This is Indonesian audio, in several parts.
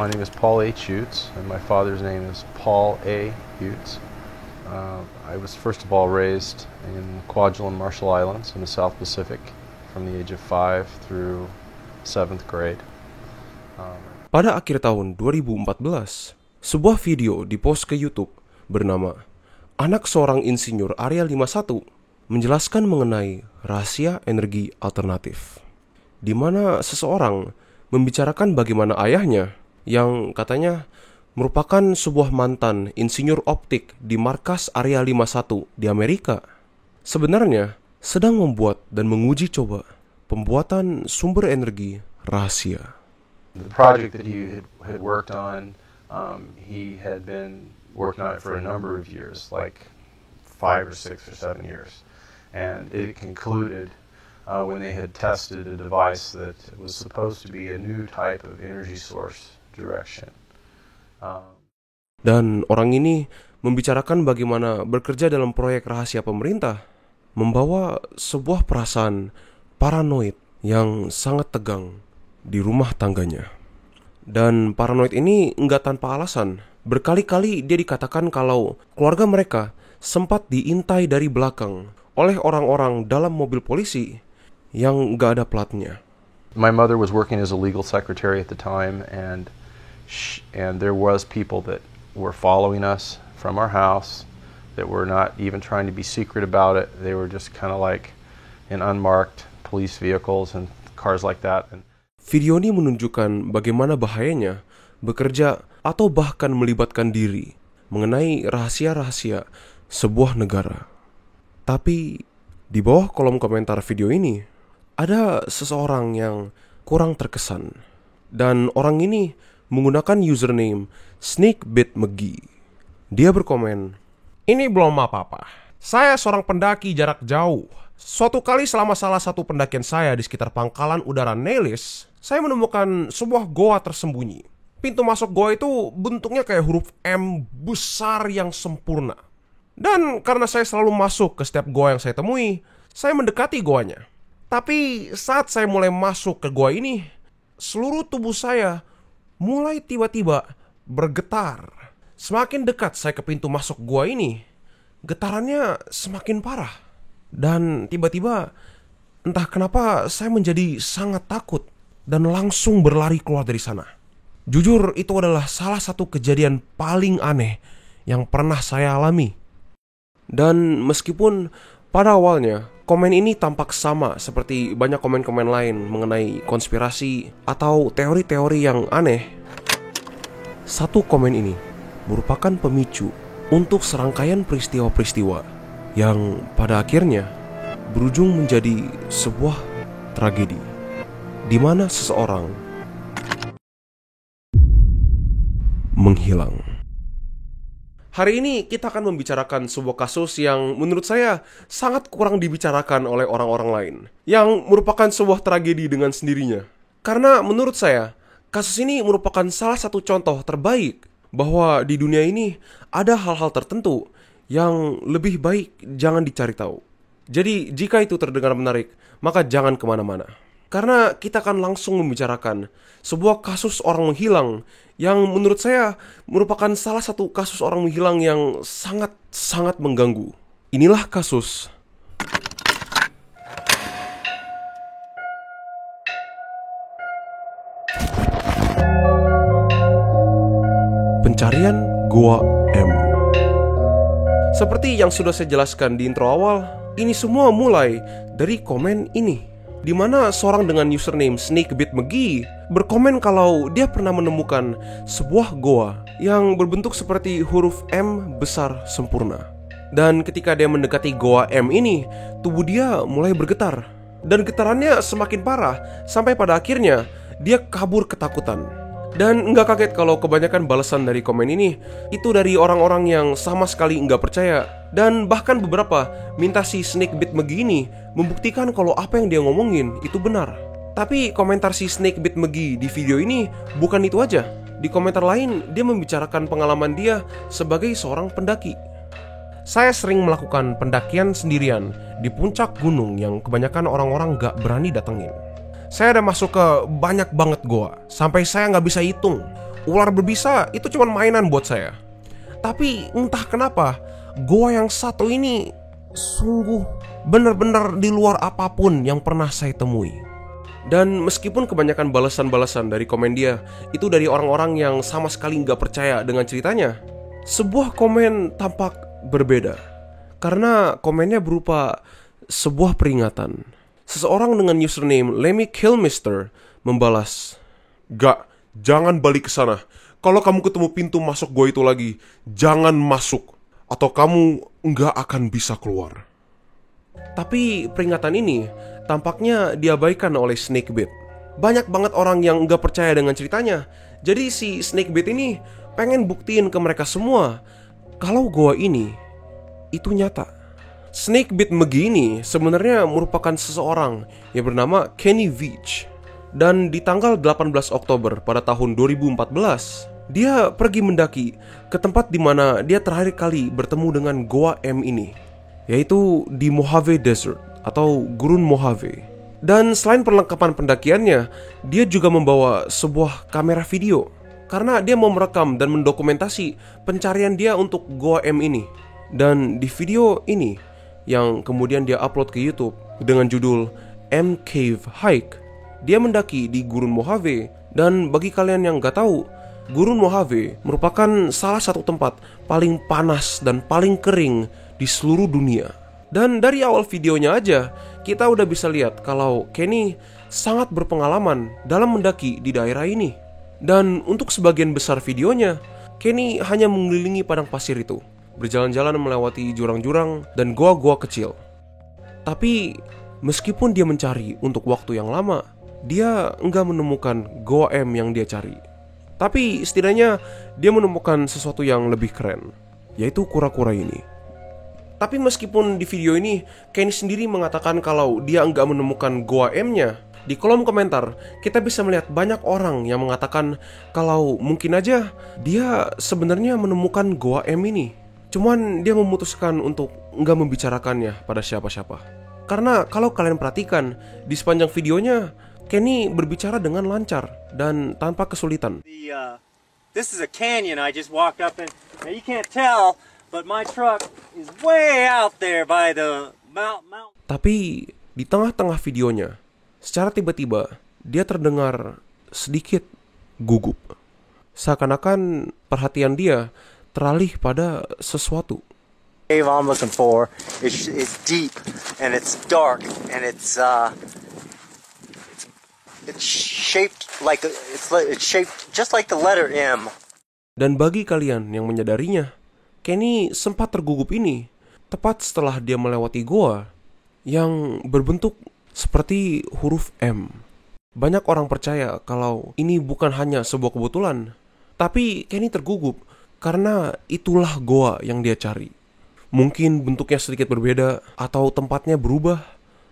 My name is Paul H. Utes, and my father's name is Paul A. Utes. I was first of all raised in Kwajalein Marshall Islands in the South Pacific from the age of 5 through 7th grade. Pada akhir tahun 2014, sebuah video dipost ke YouTube bernama Anak Seorang Insinyur Area 51 menjelaskan mengenai rahasia energi alternatif, di mana seseorang membicarakan bagaimana ayahnya yang katanya merupakan sebuah mantan insinyur optik di markas Area 51 di Amerika, sebenarnya sedang membuat dan menguji coba pembuatan sumber energi rahasia. The project that he had worked on, he had been working on it for a number of years, like 5 or 6 or 7 years. And it concluded when they had tested a device that was supposed to be a new type of energy source direction. Dan orang ini membicarakan bagaimana bekerja dalam proyek rahasia pemerintah membawa sebuah perasaan paranoid yang sangat tegang di rumah tangganya. Dan paranoid ini enggak tanpa alasan. Berkali-kali dia dikatakan kalau keluarga mereka sempat diintai dari belakang oleh orang-orang dalam mobil polisi yang enggak ada platnya. My mother was working as a legal secretary at the time, and there was people that were following us from our house that were not even trying to be secret about it. They were just kind of like in unmarked police vehicles and cars like that. Video ini menunjukkan bagaimana bahayanya bekerja atau bahkan melibatkan diri mengenai rahasia-rahasia sebuah negara. Tapi di bawah kolom komentar video ini ada seseorang yang kurang terkesan, dan orang ini menggunakan username SnakeBitMcGee. Dia berkomen, "Ini belum apa-apa. Saya seorang pendaki jarak jauh. Suatu kali selama salah satu pendakian saya di sekitar pangkalan udara Nellis, saya menemukan sebuah goa tersembunyi. Pintu masuk goa itu bentuknya kayak huruf M besar yang sempurna. Dan karena saya selalu masuk ke setiap goa yang saya temui, saya mendekati goanya. Tapi saat saya mulai masuk ke goa ini, seluruh tubuh saya mulai tiba-tiba bergetar. Semakin dekat saya ke pintu masuk gua ini, getarannya semakin parah. Dan tiba-tiba, entah kenapa saya menjadi sangat takut dan langsung berlari keluar dari sana. Jujur, itu adalah salah satu kejadian paling aneh yang pernah saya alami. Dan meskipun pada awalnya komen ini tampak sama seperti banyak komen-komen lain mengenai konspirasi atau teori-teori yang aneh, satu komen ini merupakan pemicu untuk serangkaian peristiwa-peristiwa yang pada akhirnya berujung menjadi sebuah tragedi, di mana seseorang menghilang. Hari ini kita akan membicarakan sebuah kasus yang menurut saya sangat kurang dibicarakan oleh orang-orang lain, yang merupakan sebuah tragedi dengan sendirinya. Karena menurut saya, kasus ini merupakan salah satu contoh terbaik bahwa di dunia ini ada hal-hal tertentu yang lebih baik jangan dicari tahu. Jadi jika itu terdengar menarik, maka jangan kemana-mana. Karena kita akan langsung membicarakan sebuah kasus orang menghilang yang menurut saya merupakan salah satu kasus orang menghilang yang sangat-sangat mengganggu. Inilah kasus pencarian Goa M. Seperti yang sudah saya jelaskan di intro awal, ini semua mulai dari komen ini, di mana seorang dengan username SnakeBitMcGee berkomen kalau dia pernah menemukan sebuah goa yang berbentuk seperti huruf M besar sempurna. Dan ketika dia mendekati goa M ini, tubuh dia mulai bergetar. Dan getarannya semakin parah, sampai pada akhirnya dia kabur ketakutan. Dan nggak kaget kalau kebanyakan balasan dari komen ini itu dari orang-orang yang sama sekali nggak percaya. Dan bahkan beberapa minta si SnakeBitMcGee ini membuktikan kalau apa yang dia ngomongin itu benar. Tapi komentar si SnakeBitMcGee di video ini bukan itu aja. Di komentar lain dia membicarakan pengalaman dia sebagai seorang pendaki. Saya sering melakukan pendakian sendirian di puncak gunung yang kebanyakan orang-orang gak berani datengin. Saya udah masuk ke banyak banget goa, sampai saya gak bisa hitung. ular berbisa itu cuma mainan buat saya. Tapi entah kenapa, goa yang satu ini sungguh benar-benar di luar apapun yang pernah saya temui. Dan meskipun kebanyakan balasan-balasan dari komen dia itu dari orang-orang yang sama sekali nggak percaya dengan ceritanya, sebuah komen tampak berbeda. Karena komennya berupa sebuah peringatan. Seseorang dengan username Lemmy Killmister membalas, "Gak, jangan balik ke sana. Kalau kamu ketemu pintu masuk gua itu lagi, jangan masuk, atau kamu nggak akan bisa keluar." Tapi peringatan ini tampaknya diabaikan oleh Snakebit. Banyak banget orang yang nggak percaya dengan ceritanya. Jadi si Snakebit ini pengen buktiin ke mereka semua kalau goa ini itu nyata. Snakebit McGee ini sebenarnya merupakan seseorang yang bernama Kenny Veach. Dan di tanggal 18 Oktober pada tahun 2014, dia pergi mendaki ke tempat di mana dia terakhir kali bertemu dengan Goa M ini, yaitu di Mojave Desert atau Gurun Mojave. Dan selain perlengkapan pendakiannya, dia juga membawa sebuah kamera video karena dia mau merekam dan mendokumentasi pencarian dia untuk Goa M ini. Dan di video ini yang kemudian dia upload ke YouTube dengan judul M Cave Hike, dia mendaki di Gurun Mojave. Dan bagi kalian yang gak tahu, Gurun Mojave merupakan salah satu tempat paling panas dan paling kering di seluruh dunia. Dan dari awal videonya aja, kita udah bisa lihat kalau Kenny sangat berpengalaman dalam mendaki di daerah ini. Dan untuk sebagian besar videonya, Kenny hanya mengelilingi padang pasir itu, berjalan-jalan melewati jurang-jurang dan goa-goa kecil. Tapi meskipun dia mencari untuk waktu yang lama, dia enggak menemukan Goa M yang dia cari. Tapi setidaknya dia menemukan sesuatu yang lebih keren, yaitu kura-kura ini. Tapi meskipun di video ini Kenny sendiri mengatakan kalau dia enggak menemukan Goa M-nya, di kolom komentar kita bisa melihat banyak orang yang mengatakan kalau mungkin aja dia sebenarnya menemukan Goa M ini. Cuman dia memutuskan untuk enggak membicarakannya pada siapa-siapa. Karena kalau kalian perhatikan di sepanjang videonya, Kenny berbicara dengan lancar dan tanpa kesulitan. This is a canyon I just walked up in. Now you can't tell, but my truck is way out there by the mountain. Tapi di tengah-tengah videonya, secara tiba-tiba dia terdengar sedikit gugup. Seakan-akan perhatian dia teralih pada sesuatu. The cave I'm looking for is deep and it's dark and it's shaped just like the letter M. Dan bagi kalian yang menyadarinya, Kenny sempat tergugup ini tepat setelah dia melewati goa yang berbentuk seperti huruf M. Banyak orang percaya kalau ini bukan hanya sebuah kebetulan, tapi Kenny tergugup karena itulah goa yang dia cari. Mungkin bentuknya sedikit berbeda atau tempatnya berubah,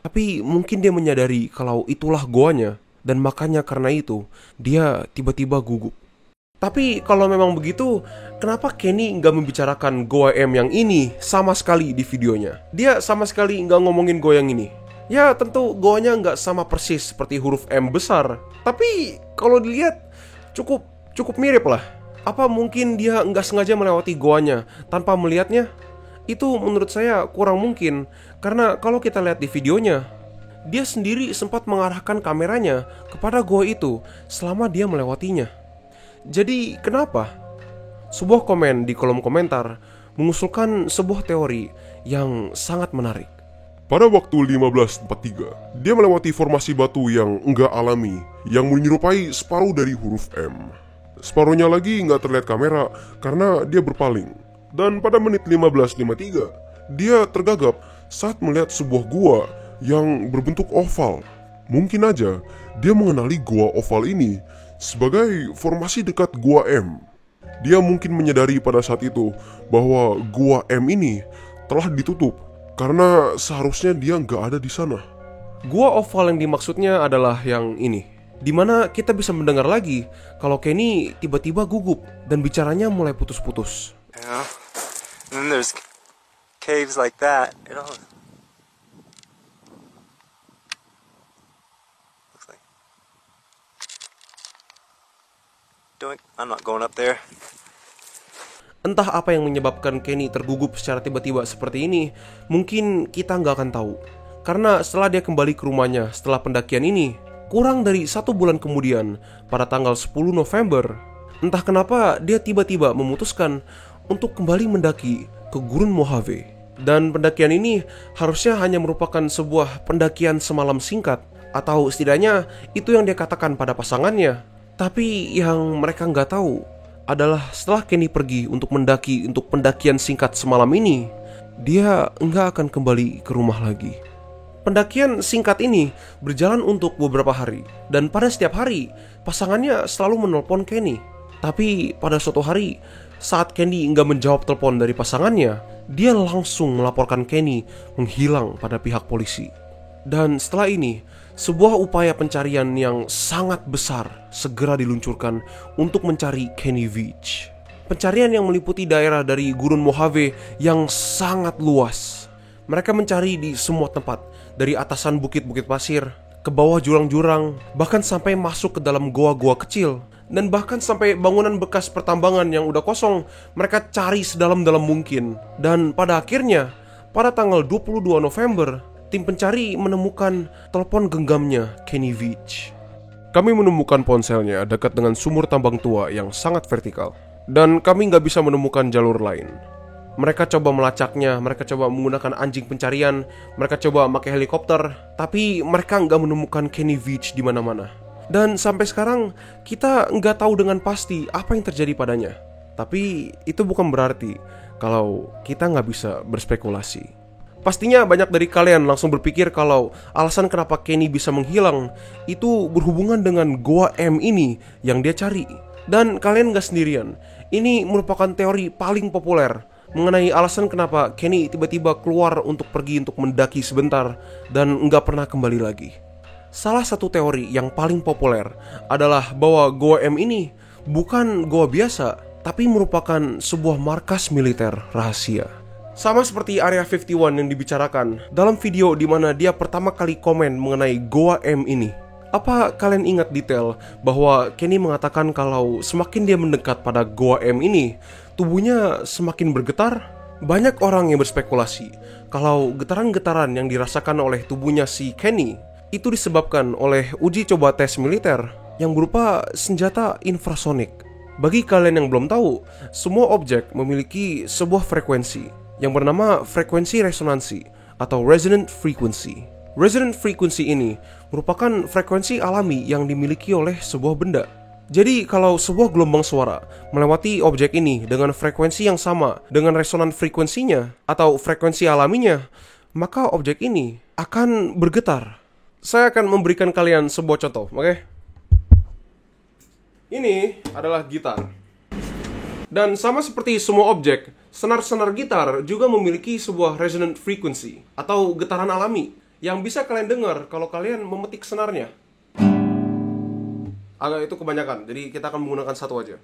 tapi mungkin dia menyadari kalau itulah goanya. Dan makanya karena itu, dia tiba-tiba gugup. Tapi kalau memang begitu, kenapa Kenny nggak membicarakan Goa M yang ini sama sekali di videonya? Dia sama sekali nggak ngomongin Goa yang ini. Ya tentu goanya nggak sama persis seperti huruf M besar. Tapi kalau dilihat cukup mirip lah. Apa mungkin dia nggak sengaja melewati goanya tanpa melihatnya? Itu menurut saya kurang mungkin. Karena kalau kita lihat di videonya, dia sendiri sempat mengarahkan kameranya kepada goa itu selama dia melewatinya. Jadi kenapa? Sebuah komen di kolom komentar mengusulkan sebuah teori yang sangat menarik. Pada waktu 1543, dia melewati formasi batu yang enggak alami, yang menyerupai separuh dari huruf M. Separuhnya lagi enggak terlihat kamera karena dia berpaling. Dan pada menit 15:53, dia tergagap saat melihat sebuah gua yang berbentuk oval. Mungkin aja dia mengenali gua oval ini sebagai formasi dekat gua M. Dia mungkin menyadari pada saat itu bahwa gua M ini telah ditutup karena seharusnya dia nggak ada di sana. Gua oval yang dimaksudnya adalah yang ini, di mana kita bisa mendengar lagi kalau Kenny tiba-tiba gugup dan bicaranya mulai putus-putus. Yeah. And then there's caves like that. It all looks like. Doink. I'm not going up there. Entah apa yang menyebabkan Kenny tergugup secara tiba-tiba seperti ini, mungkin kita nggak akan tahu. Karena setelah dia kembali ke rumahnya setelah pendakian ini, kurang dari 1 bulan kemudian, pada tanggal 10 November, entah kenapa dia tiba-tiba memutuskan untuk kembali mendaki ke Gurun Mojave. Dan pendakian ini harusnya hanya merupakan sebuah pendakian semalam singkat, atau setidaknya itu yang dia katakan pada pasangannya. Tapi yang mereka nggak tahu adalah setelah Kenny pergi untuk mendaki untuk pendakian singkat semalam ini, dia nggak akan kembali ke rumah lagi. Pendakian singkat ini berjalan untuk beberapa hari, dan pada setiap hari pasangannya selalu menelpon Kenny. Tapi pada suatu hari, saat Kenny nggak menjawab telepon dari pasangannya, dia langsung melaporkan Kenny menghilang pada pihak polisi. Dan setelah ini, sebuah upaya pencarian yang sangat besar segera diluncurkan untuk mencari Kenny Veach. Pencarian yang meliputi daerah dari Gurun Mojave yang sangat luas. Mereka mencari di semua tempat, dari atasan bukit-bukit pasir, ke bawah jurang-jurang, bahkan sampai masuk ke dalam goa-goa kecil. Dan bahkan sampai bangunan bekas pertambangan yang udah kosong, mereka cari sedalam-dalam mungkin. Dan pada akhirnya, pada tanggal 22 November, tim pencari menemukan telepon genggamnya Kenny Veach. Kami menemukan ponselnya dekat dengan sumur tambang tua yang sangat vertikal, dan kami nggak bisa menemukan jalur lain. Mereka coba melacaknya, mereka coba menggunakan anjing pencarian, mereka coba pakai helikopter, tapi mereka nggak menemukan Kenny Veach di mana-mana. Dan sampai sekarang kita nggak tahu dengan pasti apa yang terjadi padanya. Tapi itu bukan berarti kalau kita nggak bisa berspekulasi. Pastinya banyak dari kalian langsung berpikir kalau alasan kenapa Kenny bisa menghilang itu berhubungan dengan Goa M ini yang dia cari. Dan kalian gak sendirian, ini merupakan teori paling populer mengenai alasan kenapa Kenny tiba-tiba keluar untuk pergi untuk mendaki sebentar dan gak pernah kembali lagi. Salah satu teori yang paling populer adalah bahwa Goa M ini bukan goa biasa, tapi merupakan sebuah markas militer rahasia. Sama seperti Area 51 yang dibicarakan dalam video di mana dia pertama kali komen mengenai Goa M ini. Apa kalian ingat detail bahwa Kenny mengatakan kalau semakin dia mendekat pada Goa M ini, tubuhnya semakin bergetar? Banyak orang yang berspekulasi kalau getaran-getaran yang dirasakan oleh tubuhnya si Kenny itu disebabkan oleh uji coba tes militer yang berupa senjata infrasonik. Bagi kalian yang belum tahu, semua objek memiliki sebuah frekuensi yang bernama frekuensi resonansi atau resonant frequency. Resonant frequency ini merupakan frekuensi alami yang dimiliki oleh sebuah benda. Jadi kalau sebuah gelombang suara melewati objek ini dengan frekuensi yang sama dengan resonant frekuensinya atau frekuensi alaminya, maka objek ini akan bergetar. Saya akan memberikan kalian sebuah contoh, oke? Ini adalah gitar. Dan sama seperti semua objek, senar-senar gitar juga memiliki sebuah resonant frequency atau getaran alami yang bisa kalian dengar kalau kalian memetik senarnya. Agak itu kebanyakan, jadi kita akan menggunakan satu aja.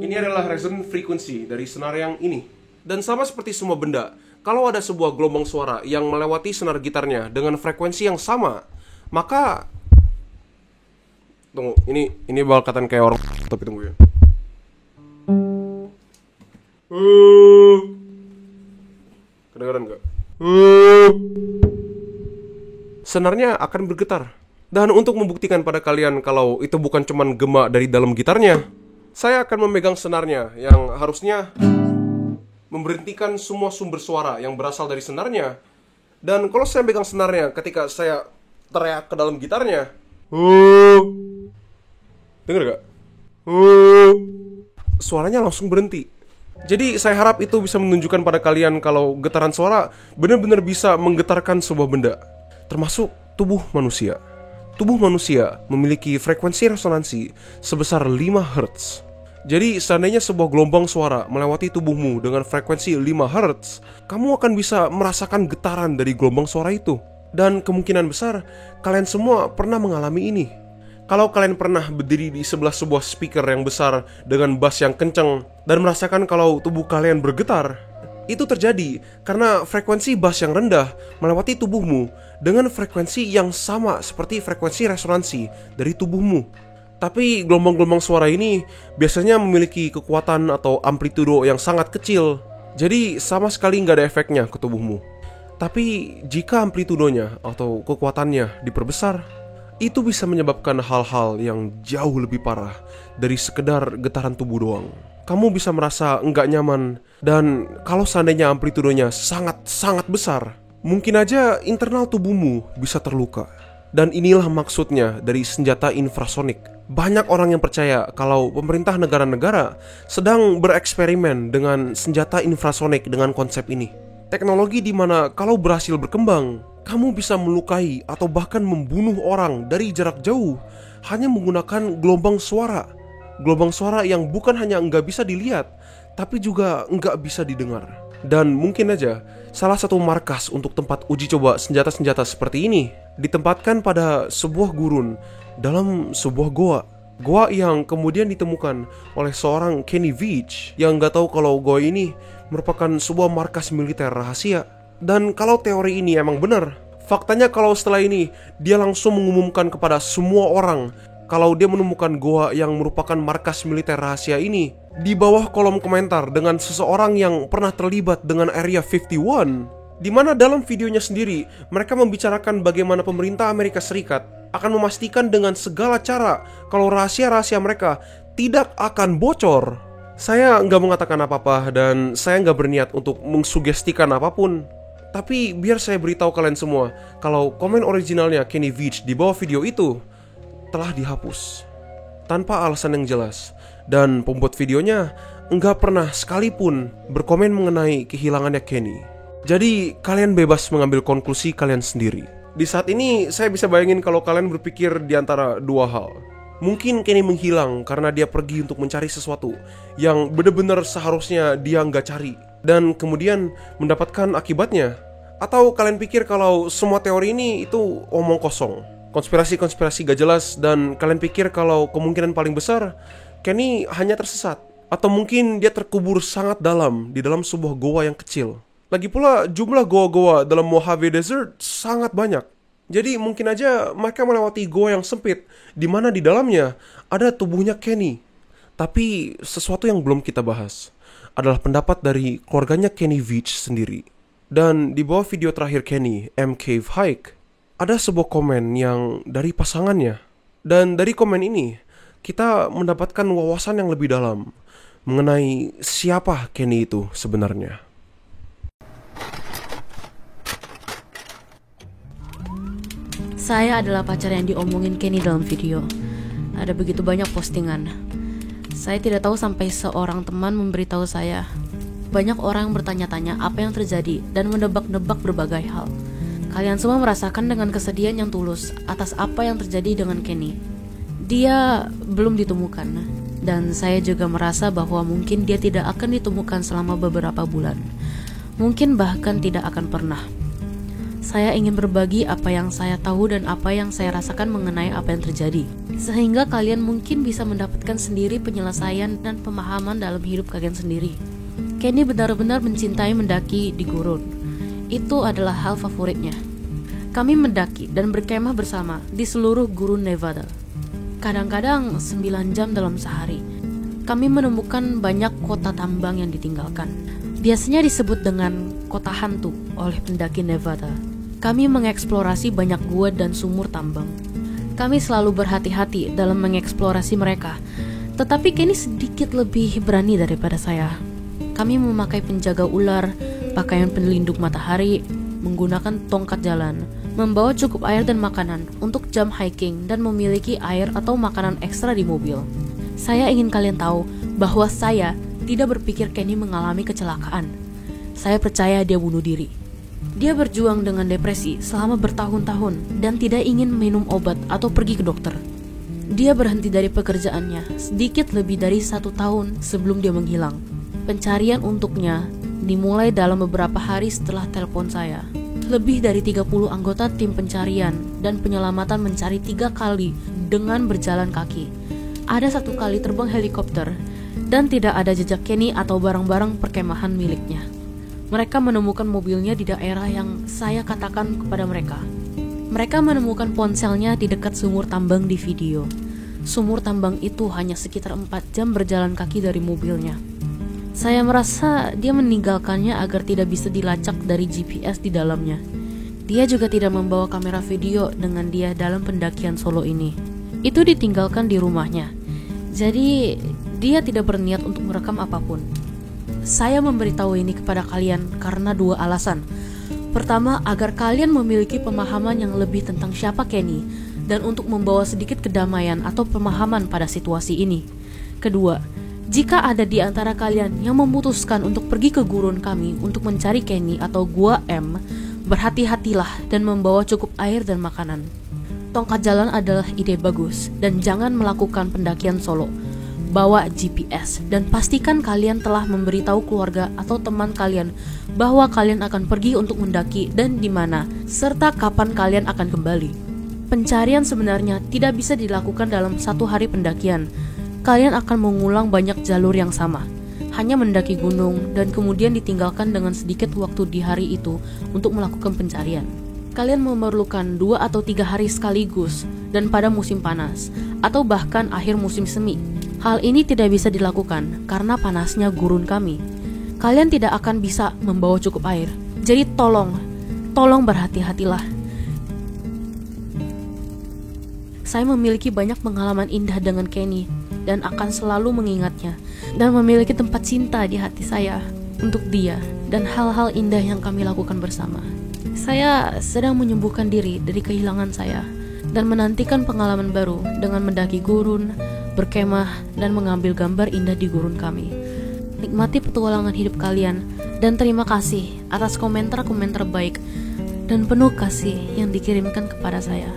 Ini adalah resonant frequency dari senar yang ini. Dan sama seperti semua benda, kalau ada sebuah gelombang suara yang melewati senar gitarnya dengan frekuensi yang sama, maka tunggu, ini bakal katain kayak orang, tapi tunggu ya. Kedengaran gak? Senarnya akan bergetar. Dan untuk membuktikan pada kalian kalau itu bukan cuman gema dari dalam gitarnya, saya akan memegang senarnya yang harusnya memberhentikan semua sumber suara yang berasal dari senarnya. Dan kalau saya pegang senarnya ketika saya teriak ke dalam gitarnya, denger gak? Suaranya langsung berhenti. Jadi saya harap itu bisa menunjukkan pada kalian kalau getaran suara benar-benar bisa menggetarkan sebuah benda, termasuk tubuh manusia. Tubuh manusia memiliki frekuensi resonansi sebesar 5 Hz. Jadi seandainya sebuah gelombang suara melewati tubuhmu dengan frekuensi 5 Hz, kamu akan bisa merasakan getaran dari gelombang suara itu. Dan kemungkinan besar kalian semua pernah mengalami ini. Kalau kalian pernah berdiri di sebelah sebuah speaker yang besar dengan bass yang kencang dan merasakan kalau tubuh kalian bergetar, Itu terjadi karena frekuensi bass yang rendah melewati tubuhmu dengan frekuensi yang sama seperti frekuensi resonansi dari tubuhmu. Tapi gelombang-gelombang suara ini biasanya memiliki kekuatan atau amplitudo yang sangat kecil, jadi sama sekali nggak ada efeknya ke tubuhmu. Tapi jika amplitudonya atau kekuatannya diperbesar, itu bisa menyebabkan hal-hal yang jauh lebih parah dari sekedar getaran tubuh doang. Kamu bisa merasa nggak nyaman, dan kalau seandainya amplitudonya sangat-sangat besar, mungkin aja internal tubuhmu bisa terluka. Dan inilah maksudnya dari senjata infrasonik. Banyak orang yang percaya kalau pemerintah negara-negara sedang bereksperimen dengan senjata infrasonik dengan konsep ini. Teknologi di mana kalau berhasil berkembang, kamu bisa melukai atau bahkan membunuh orang dari jarak jauh hanya menggunakan gelombang suara. Gelombang suara yang bukan hanya nggak bisa dilihat, tapi juga nggak bisa didengar. Dan mungkin aja salah satu markas untuk tempat uji coba senjata-senjata seperti ini ditempatkan pada sebuah gurun dalam sebuah goa. Goa yang kemudian ditemukan oleh seorang Kenny Veach yang nggak tahu kalau goa ini merupakan sebuah markas militer rahasia. Dan kalau teori ini emang benar, faktanya kalau setelah ini dia langsung mengumumkan kepada semua orang kalau dia menemukan goa yang merupakan markas militer rahasia ini di bawah kolom komentar dengan seseorang yang pernah terlibat dengan Area 51, di mana dalam videonya sendiri mereka membicarakan bagaimana pemerintah Amerika Serikat akan memastikan dengan segala cara kalau rahasia-rahasia mereka tidak akan bocor. Saya nggak mengatakan apa-apa dan saya nggak berniat untuk mengsugestikan apapun. Tapi biar saya beritahu kalian semua kalau komen originalnya Kenny Veach di bawah video itu telah dihapus tanpa alasan yang jelas, dan pembuat videonya nggak pernah sekalipun berkomen mengenai kehilangannya Kenny. Jadi kalian bebas mengambil konklusi kalian sendiri. Di saat ini saya bisa bayangin kalau kalian berpikir di antara dua hal. Mungkin Kenny menghilang karena dia pergi untuk mencari sesuatu yang benar-benar seharusnya dia nggak cari, dan kemudian mendapatkan akibatnya. Atau kalian pikir kalau semua teori ini itu omong kosong, konspirasi-konspirasi gak jelas, dan kalian pikir kalau kemungkinan paling besar Kenny hanya tersesat, atau mungkin dia terkubur sangat dalam di dalam sebuah goa yang kecil. Lagi pula jumlah goa-goa dalam Mojave Desert sangat banyak. Jadi mungkin aja mereka melewati goa yang sempit di mana di dalamnya ada tubuhnya Kenny. Tapi sesuatu yang belum kita bahas adalah pendapat dari keluarganya Kenny Veach sendiri. Dan di bawah video terakhir Kenny, M Cave Hike, ada sebuah komen yang dari pasangannya. Dan dari komen ini kita mendapatkan wawasan yang lebih dalam mengenai siapa Kenny itu sebenarnya. Saya adalah pacar yang diomongin Kenny dalam video. Ada begitu banyak postingan. Saya tidak tahu sampai seorang teman memberitahu saya. Banyak orang yang bertanya-tanya apa yang terjadi dan menebak-nebak berbagai hal. Kalian semua merasakan dengan kesedihan yang tulus atas apa yang terjadi dengan Kenny. Dia belum ditemukan, dan saya juga merasa bahwa mungkin dia tidak akan ditemukan selama beberapa bulan. Mungkin bahkan tidak akan pernah. Saya ingin berbagi apa yang saya tahu dan apa yang saya rasakan mengenai apa yang terjadi, sehingga kalian mungkin bisa mendapatkan sendiri penyelesaian dan pemahaman dalam hidup kalian sendiri. Kenny benar-benar mencintai mendaki di gurun. Itu adalah hal favoritnya. Kami mendaki dan berkemah bersama di seluruh gurun Nevada. Kadang-kadang 9 jam dalam sehari. Kami menemukan banyak kota tambang yang ditinggalkan. Biasanya disebut dengan kota hantu oleh pendaki Nevada. Kami mengeksplorasi banyak gua dan sumur tambang. Kami selalu berhati-hati dalam mengeksplorasi mereka. Tetapi Kenny sedikit lebih berani daripada saya. Kami memakai penjaga ular, pakaian pelindung matahari, menggunakan tongkat jalan, membawa cukup air dan makanan untuk jam hiking, dan memiliki air atau makanan ekstra di mobil. Saya ingin kalian tahu bahwa saya tidak berpikir Kenny mengalami kecelakaan. Saya percaya dia bunuh diri. Dia berjuang dengan depresi selama bertahun-tahun dan tidak ingin minum obat atau pergi ke dokter. Dia berhenti dari pekerjaannya sedikit lebih dari 1 tahun sebelum dia menghilang. Pencarian untuknya dimulai dalam beberapa hari setelah telepon saya. Lebih dari 30 anggota tim pencarian dan penyelamatan mencari 3 kali dengan berjalan kaki. Ada 1 kali terbang helikopter, dan tidak ada jejak Kenny atau barang-barang perkemahan miliknya. Mereka menemukan mobilnya di daerah yang saya katakan kepada mereka. Mereka menemukan ponselnya di dekat sumur tambang di video. Sumur tambang itu hanya sekitar 4 jam berjalan kaki dari mobilnya. Saya merasa dia meninggalkannya agar tidak bisa dilacak dari GPS di dalamnya. Dia juga tidak membawa kamera video dengan dia dalam pendakian solo ini. Itu ditinggalkan di rumahnya. Jadi, dia tidak berniat untuk merekam apapun. Saya memberitahu ini kepada kalian karena 2 alasan. Pertama, agar kalian memiliki pemahaman yang lebih tentang siapa Kenny dan untuk membawa sedikit kedamaian atau pemahaman pada situasi ini. Kedua, jika ada di antara kalian yang memutuskan untuk pergi ke gurun kami untuk mencari Kenny atau Gua M, berhati-hatilah dan membawa cukup air dan makanan. Tongkat jalan adalah ide bagus dan jangan melakukan pendakian solo. Bawa GPS dan pastikan kalian telah memberitahu keluarga atau teman kalian bahwa kalian akan pergi untuk mendaki dan di mana, serta kapan kalian akan kembali. Pencarian sebenarnya tidak bisa dilakukan dalam 1 hari pendakian. Kalian akan mengulang banyak jalur yang sama, hanya mendaki gunung dan kemudian ditinggalkan dengan sedikit waktu di hari itu untuk melakukan pencarian. Kalian memerlukan 2 atau 3 hari sekaligus dan pada musim panas, atau bahkan akhir musim semi. Hal ini tidak bisa dilakukan karena panasnya gurun kami. Kalian tidak akan bisa membawa cukup air. Jadi tolong berhati-hatilah. Saya memiliki banyak pengalaman indah dengan Kenny dan akan selalu mengingatnya dan memiliki tempat cinta di hati saya untuk dia dan hal-hal indah yang kami lakukan bersama. Saya sedang menyembuhkan diri dari kehilangan saya dan menantikan pengalaman baru dengan mendaki gurun, berkemah, dan mengambil gambar indah di gurun kami. Nikmati petualangan hidup kalian dan terima kasih atas komentar-komentar baik dan penuh kasih yang dikirimkan kepada saya.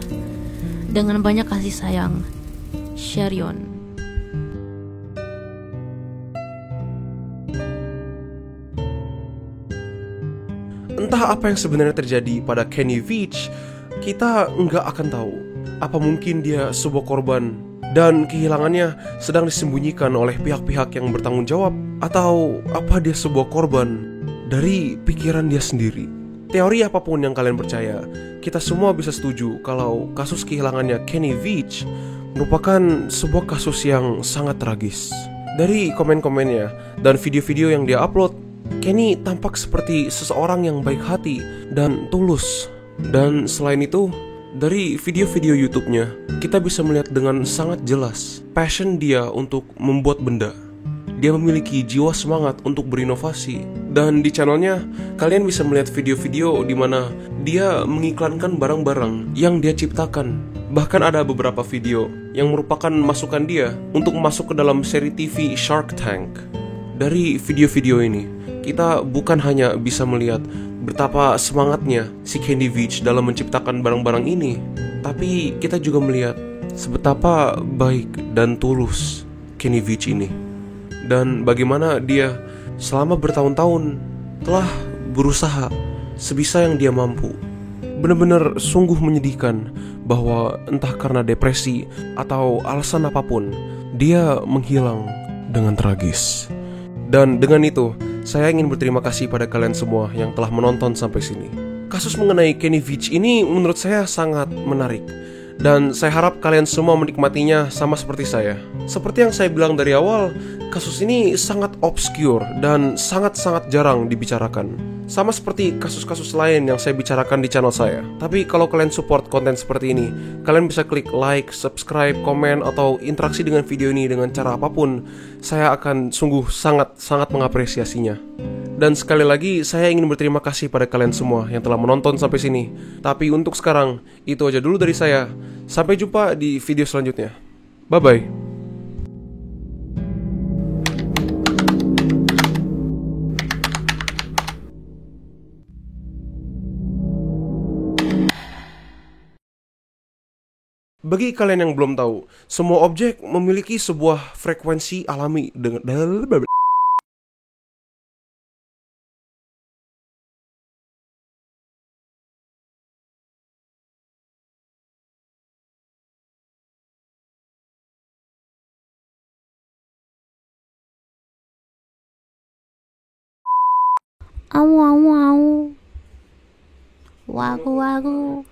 Dengan banyak kasih sayang, Sharion. Entah apa yang sebenarnya terjadi pada Kenny Veach, kita nggak akan tahu. Apa mungkin dia sebuah korban dan kehilangannya sedang disembunyikan oleh pihak-pihak yang bertanggung jawab, atau apa dia sebuah korban dari pikiran dia sendiri. Teori apapun yang kalian percaya, kita semua bisa setuju kalau kasus kehilangannya Kenny Veach merupakan sebuah kasus yang sangat tragis. Dari komen-komennya dan video-video yang dia upload, Kenny tampak seperti seseorang yang baik hati dan tulus. Dan selain itu, dari video-video YouTube-nya, kita bisa melihat dengan sangat jelas passion dia untuk membuat benda. Dia memiliki jiwa semangat untuk berinovasi. Dan di channelnya, kalian bisa melihat video-video di mana dia mengiklankan barang-barang yang dia ciptakan. Bahkan ada beberapa video yang merupakan masukan dia untuk masuk ke dalam seri TV Shark Tank. Dari video-video ini, kita bukan hanya bisa melihat betapa semangatnya si Kenny Veach dalam menciptakan barang-barang ini, tapi kita juga melihat sebetapa baik dan tulus Kenny Veach ini. Dan bagaimana dia selama bertahun-tahun telah berusaha sebisa yang dia mampu. Benar-benar sungguh menyedihkan bahwa entah karena depresi atau alasan apapun, dia menghilang dengan tragis. Dan dengan itu, saya ingin berterima kasih pada kalian semua yang telah menonton sampai sini. Kasus mengenai Kenny Veach ini menurut saya sangat menarik, dan saya harap kalian semua menikmatinya sama seperti saya. Seperti yang saya bilang dari awal, kasus ini sangat obscure dan sangat-sangat jarang dibicarakan. Sama seperti kasus-kasus lain yang saya bicarakan di channel saya. Tapi kalau kalian support konten seperti ini, kalian bisa klik like, subscribe, komen, atau interaksi dengan video ini dengan cara apapun. Saya akan sungguh sangat-sangat mengapresiasinya. Dan sekali lagi, saya ingin berterima kasih pada kalian semua yang telah menonton sampai sini. Tapi untuk sekarang, itu aja dulu dari saya. Sampai jumpa di video selanjutnya. Bye-bye. Bagi kalian yang belum tahu, semua objek memiliki sebuah frekuensi alami dengan Au au au. Wagu wagu.